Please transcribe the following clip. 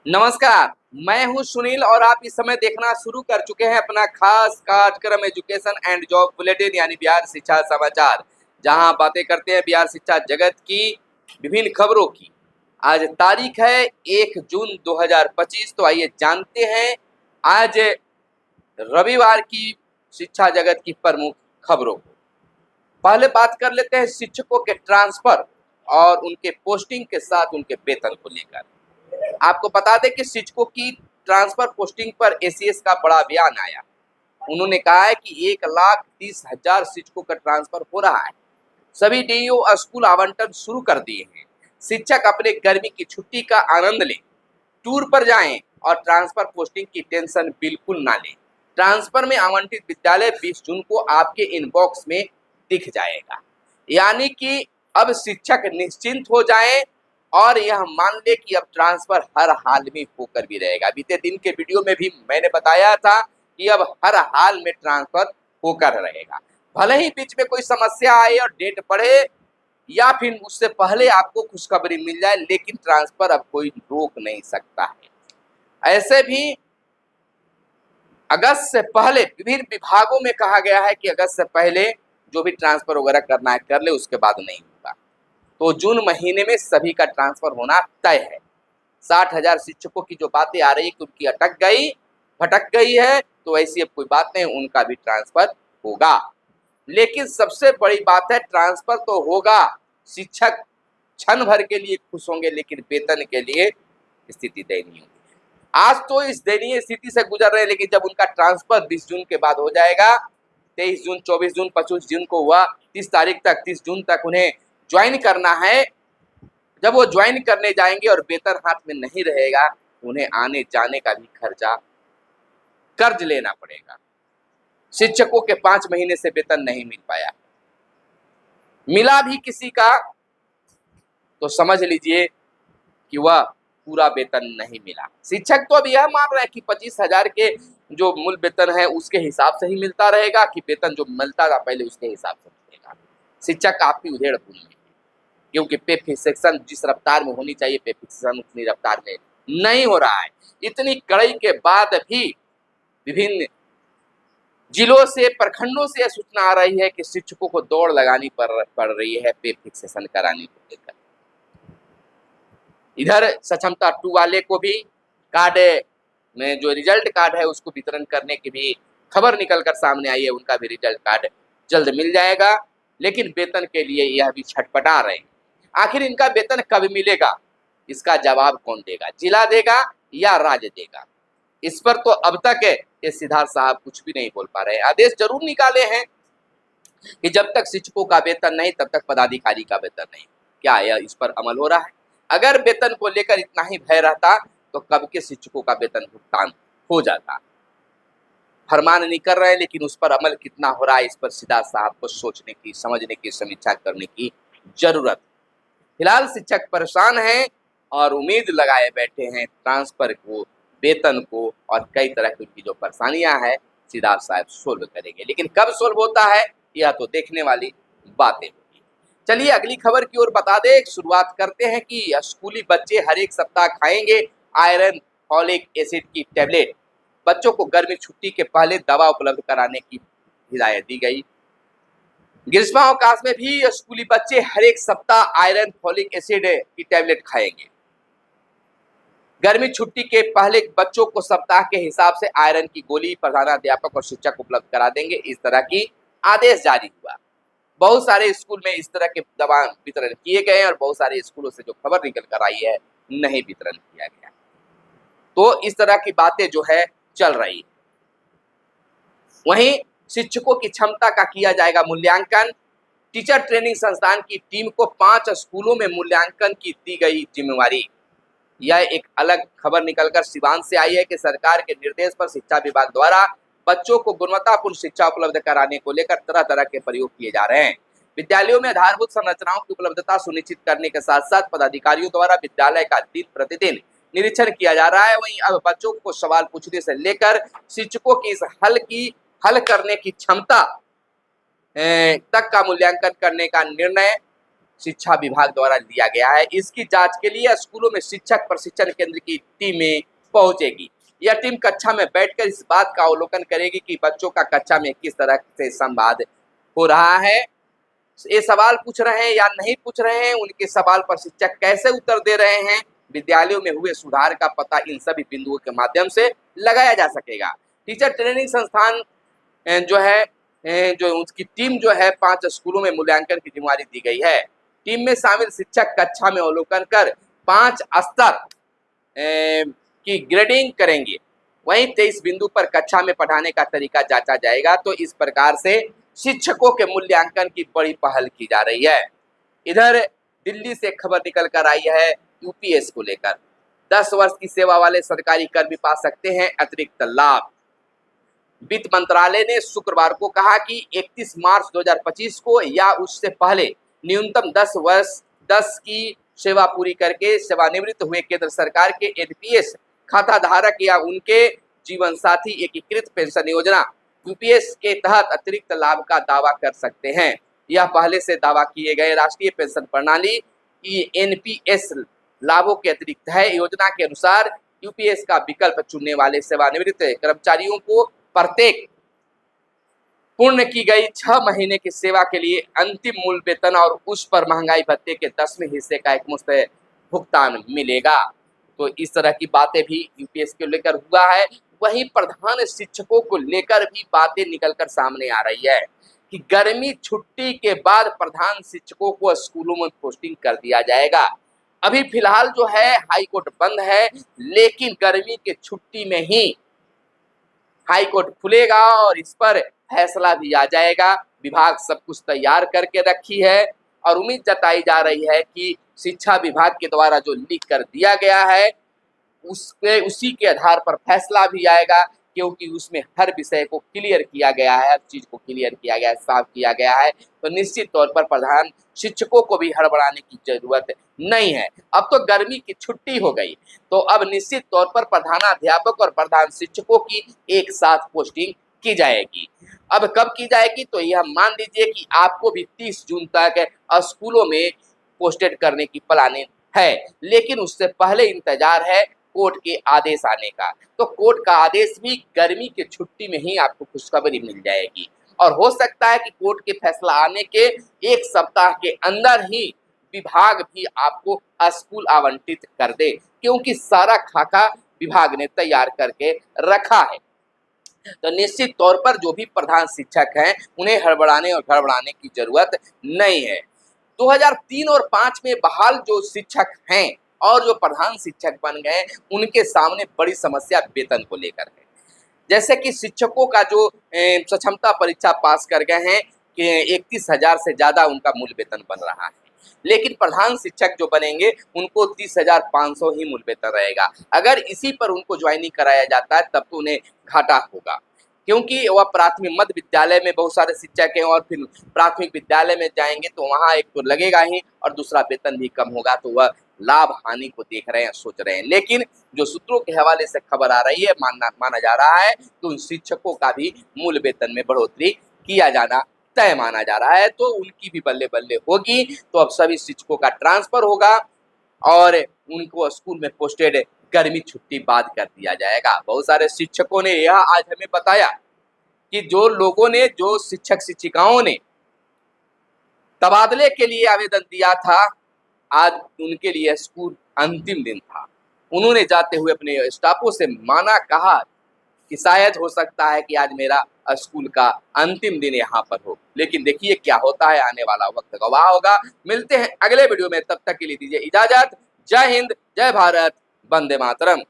नमस्कार। मैं हूं सुनील और आप इस समय देखना शुरू कर चुके हैं अपना खास कार्यक्रम एजुकेशन एंड जॉब बुलेटिन यानी बिहार शिक्षा समाचार, जहां बातें करते हैं बिहार शिक्षा जगत की विभिन्न खबरों की। आज तारीख है 1 जून 2025। तो आइए जानते हैं आज रविवार की शिक्षा जगत की प्रमुख खबरों को। पहले बात कर लेते हैं शिक्षकों के ट्रांसफर और उनके पोस्टिंग के साथ उनके वेतन को लेकर। आपको बता दें कि शिक्षकों की ट्रांसफर पोस्टिंग पर एसीएस का बड़ा बयान आया। उन्होंने कहा है कि 1,30,000 शिक्षकों का ट्रांसफर हो रहा है। सभी डीईओ स्कूल आवंटन शुरू कर दिए हैं। शिक्षक अपने गर्मी की छुट्टी का आनंद लें, टूर पर जाएं और ट्रांसफर पोस्टिंग की टेंशन बिल्कुल ना लें। ट्रांसफर में आवंटित विद्यालय 20 जून को आपके इनबॉक्स में दिख जाएगा। यानी कि अब शिक्षक निश्चिंत हो जाएं और यह मान ले कि अब ट्रांसफर हर हाल में होकर भी रहेगा। बीते दिन के वीडियो में भी मैंने बताया था कि अब हर हाल में ट्रांसफर होकर रहेगा। भले ही बीच में कोई समस्या आए और डेट बढ़े या फिर उससे पहले आपको खुशखबरी मिल जाए, लेकिन ट्रांसफर अब कोई रोक नहीं सकता है। ऐसे भी अगस्त से पहले विभिन्न विभागों में कहा गया है कि अगस्त से पहले जो भी ट्रांसफर वगैरह करना है कर ले, उसके बाद नहीं होगा। तो जून महीने में सभी का ट्रांसफर होना तय है। 60,000 शिक्षकों की जो बातें आ रही है कि उनकी भटक गई है, तो ऐसी अब कोई बात नहीं, उनका भी ट्रांसफर होगा। लेकिन सबसे बड़ी बात है, ट्रांसफर तो होगा, शिक्षक क्षण भर के लिए खुश होंगे, लेकिन वेतन के लिए स्थिति दयनीय होगी। आज तो इस दयनीय स्थिति से गुजर रहे हैं, लेकिन जब उनका ट्रांसफर 20 जून के बाद हो जाएगा, 23 जून, 24 जून, 25 जून को हुआ, 30 तारीख तक, 30 जून तक उन्हें ज्वाइन करना है। जब वो ज्वाइन करने जाएंगे और वेतन हाथ में नहीं रहेगा, उन्हें आने जाने का भी खर्चा कर्ज लेना पड़ेगा। शिक्षकों के 5 महीने से वेतन नहीं मिल पाया, मिला भी किसी का तो समझ लीजिए कि वह पूरा वेतन नहीं मिला। शिक्षक तो अब यह मान रहे हैं कि 25,000 के जो मूल वेतन है उसके हिसाब से ही मिलता रहेगा, कि वेतन जो मिलता था पहले उसके हिसाब से मिलेगा। शिक्षक काफी उधेड़-बुन में, क्योंकि पे फिक्सेशन जिस रफ्तार में होनी चाहिए, पे फिक्सेशन उतनी रफ्तार में नहीं हो रहा है। इतनी कड़ाई के बाद भी विभिन्न जिलों से, प्रखंडों से यह सूचना आ रही है कि शिक्षकों को दौड़ लगानी पड़ रही है पे फिक्सेशन कराने को लेकर। इधर सक्षमता 2 वाले को भी कार्ड में जो रिजल्ट कार्ड है उसको वितरण करने की भी खबर निकल कर सामने आई है। उनका भी रिजल्ट कार्ड जल्द मिल जाएगा, लेकिन वेतन के लिए यह भी छटपटा रहे हैं। आखिर इनका वेतन कब मिलेगा, इसका जवाब कौन देगा? जिला देगा या राज्य देगा? इस पर तो अब तक ये सिद्धार्थ साहब कुछ भी नहीं बोल पा रहे हैं। आदेश जरूर निकाले हैं कि जब तक शिक्षकों का वेतन नहीं तब तक पदाधिकारी का वेतन नहीं। क्या यह इस पर अमल हो रहा है? अगर वेतन को लेकर इतना ही भय रहता तो कब के शिक्षकों का वेतन भुगतान हो जाता। फरमान नहीं कर रहे हैं, लेकिन उस पर अमल कितना हो रहा है, इस पर सिद्धार्थ साहब को सोचने की, समझने की, समीक्षा करने की जरूरत। फिलहाल शिक्षक परेशान हैं और उम्मीद लगाए बैठे हैं ट्रांसफर को, वेतन को और कई तरह की उनकी जो परेशानियां हैं सिद्धार्थ साहब सोल्व करेंगे। लेकिन कब सोल्व होता है यह तो देखने वाली बातें होगी। चलिए अगली खबर की ओर बता दें, शुरुआत करते हैं कि स्कूली बच्चे हर एक सप्ताह खाएंगे आयरन फॉलिक एसिड की टैबलेट। बच्चों को गर्मी छुट्टी के पहले दवा उपलब्ध कराने की हिदायत दी गई। ग्रीष्मावकाश में भी स्कूली बच्चे हर एक सप्ताह आयरन फॉलिक एसिड की टैबलेट खाएंगे। गर्मी छुट्टी के पहले बच्चों को सप्ताह के हिसाब से आयरन की गोली प्रधानाध्यापक और शिक्षक उपलब्ध करा देंगे, इस तरह की आदेश जारी हुआ। बहुत सारे स्कूल में इस तरह के दवा वितरण किए गए हैं और बहुत सारे स्कूलों से जो खबर निकल कर आई है नहीं वितरण किया गया। तो इस तरह की बातें जो है चल रही है। वहीं शिक्षकों की क्षमता का किया जाएगा मूल्यांकन। टीचर ट्रेनिंग संस्थान की टीम को 5 स्कूलों में मूल्यांकन की दी गई जिम्मेवारी। यह एक अलग खबर निकलकर सिवान से आई है कि सरकार के निर्देश पर शिक्षा विभाग द्वारा बच्चों को गुणवत्तापूर्ण शिक्षा उपलब्ध कराने को लेकर तरह तरह के प्रयोग किए जा रहे हैं। विद्यालयों में आधारभूत संरचनाओं की उपलब्धता सुनिश्चित करने के साथ साथ पदाधिकारियों द्वारा विद्यालय का दिन प्रतिदिन निरीक्षण किया जा रहा है। वहीं अब बच्चों को सवाल पूछने से लेकर शिक्षकों की इस हल करने की क्षमता तक का मूल्यांकन करने का निर्णय शिक्षा विभाग द्वारा लिया गया है। इसकी जांच के लिए स्कूलों में शिक्षक प्रशिक्षण केंद्र की टीमें पहुंचेगी। यह टीम कक्षा में बैठकर इस बात का अवलोकन करेगी कि बच्चों का कक्षा में किस तरह से संवाद हो रहा है, ये सवाल पूछ रहे हैं या नहीं पूछ रहे हैं, उनके सवाल पर शिक्षक कैसे उत्तर दे रहे हैं, विद्यालयों में हुए सुधार का पता इन सभी बिंदुओं के माध्यम से लगाया जा सकेगा। टीचर ट्रेनिंग संस्थान जो है जो उसकी टीम जो है 5 स्कूलों में मूल्यांकन की जिम्मेदारी दी गई है। टीम में शामिल शिक्षक कक्षा में अवलोकन कर 5 स्तर की ग्रेडिंग करेंगे। वहीं 23 बिंदु पर कक्षा में पढ़ाने का तरीका जांचा जाएगा। तो इस प्रकार से शिक्षकों के मूल्यांकन की बड़ी पहल की जा रही है। इधर दिल्ली से खबर निकल कर आई है यूपीएस को लेकर। 10 वर्ष की सेवा वाले सरकारी कर्मी पा सकते हैं अतिरिक्त लाभ। वित्त मंत्रालय ने शुक्रवार को कहा कि 31 मार्च 2025 को या उससे पहले न्यूनतम 10 की सेवा पूरी करके सेवानिवृत्त हुए केंद्र सरकार के एनपीएस खाता धारक या उनके जीवन साथी एकीकृत पेंशन योजना यूपीएस के तहत अतिरिक्त लाभ का दावा कर सकते हैं। यह पहले से दावा किए गए राष्ट्रीय पेंशन प्रणाली एनपीएस लाभों के अतिरिक्त है। योजना के अनुसार यूपीएस का विकल्प चुनने वाले सेवानिवृत्त कर्मचारियों को प्रत्येक पूर्ण की गई 6 महीने की सेवा के लिए अंतिम मूल वेतन और उस पर महंगाई भत्ते के 10वें हिस्से का एक मुफ्त भुगतान मिलेगा। तो इस तरह की बातें भी यूपीएस को लेकर हुआ है। वहीं प्रधान शिक्षकों को लेकर भी बातें निकलकर सामने आ रही है कि गर्मी छुट्टी के बाद प्रधान शिक्षकों को स्कूलों में पोस्टिंग कर दिया जाएगा। अभी फिलहाल जो है हाईकोर्ट बंद है, लेकिन गर्मी के छुट्टी में ही हाईकोर्ट खुलेगा और इस पर फैसला भी आ जाएगा। विभाग सब कुछ तैयार करके रखी है और उम्मीद जताई जा रही है कि शिक्षा विभाग के द्वारा जो लिख कर दिया गया है उसी के आधार पर फैसला भी आएगा, क्योंकि उसमें हर विषय को क्लियर किया गया है, हर चीज को क्लियर किया गया है, साफ किया गया है। तो निश्चित तौर पर प्रधान शिक्षकों को भी हड़बड़ाने की जरूरत नहीं है। अब तो गर्मी की छुट्टी हो गई, तो अब निश्चित तौर पर प्रधानाध्यापक और प्रधान शिक्षकों की एक साथ पोस्टिंग की जाएगी। अब कब की जाएगी, तो यह मान लीजिए कि आपको भी 30 जून तक स्कूलों में पोस्टेड करने की प्लानिंग है, लेकिन उससे पहले इंतजार है कोर्ट के आदेश आने का। तो कोर्ट का आदेश भी गर्मी की छुट्टी में ही आपको खुशखबरी मिल जाएगी और हो सकता है कि कोर्ट के फैसला आने के 1 सप्ताह के अंदर ही विभाग भी आपको स्कूल आवंटित कर दे, क्योंकि सारा खाका विभाग ने तैयार करके रखा है। तो निश्चित तौर पर जो भी प्रधान शिक्षक हैं उन्हें हड़बड़ाने और गड़बड़ाने की जरूरत नहीं है। 2003 और 5 में बहाल जो शिक्षक हैं और जो प्रधान शिक्षक बन गए उनके सामने बड़ी समस्या वेतन को लेकर है। जैसे कि शिक्षकों का जो सक्षमता परीक्षा पास कर गए हैं कि 31,000 से ज्यादा उनका मूल वेतन बन रहा है, लेकिन प्रधान शिक्षक जो बनेंगे उनको 30,500 ही मूल वेतन रहेगा। अगर इसी पर उनको ज्वाइनिंग कराया जाता है तब तो उन्हें घाटा होगा, क्योंकि वह प्राथमिक मध्य विद्यालय में बहुत सारे शिक्षक हैं और फिर प्राथमिक विद्यालय में जाएंगे तो वहाँ एक तो लगेगा ही और दूसरा वेतन भी कम होगा। तो वह लाभ हानि को देख रहे हैं, सोच रहे हैं। लेकिन जो सूत्रों के हवाले से खबर आ रही है, माना जा रहा है कि उन शिक्षकों का भी मूल वेतन में बढ़ोतरी किया जाना तय माना जा रहा है। तो उनकी भी बल्ले बल्ले होगी। तो अब सभी शिक्षकों का ट्रांसफर होगा और उनको स्कूल में पोस्टेड गर्मी छुट्टी बाद कर दिया जाएगा। बहुत सारे शिक्षकों ने यह आज हमें बताया कि जो लोगों ने, जो शिक्षक शिक्षिकाओं ने तबादले के लिए आवेदन दिया था, आज उनके लिए स्कूल अंतिम दिन था। उन्होंने जाते हुए अपने स्टाफों से माना, कहा कि शायद हो सकता है कि आज मेरा स्कूल का अंतिम दिन यहाँ पर हो। लेकिन देखिए क्या होता है, आने वाला वक्त गवाह होगा। मिलते हैं अगले वीडियो में, तब तक के लिए दीजिए इजाजत। जय हिंद, जय भारत, वंदे मातरम।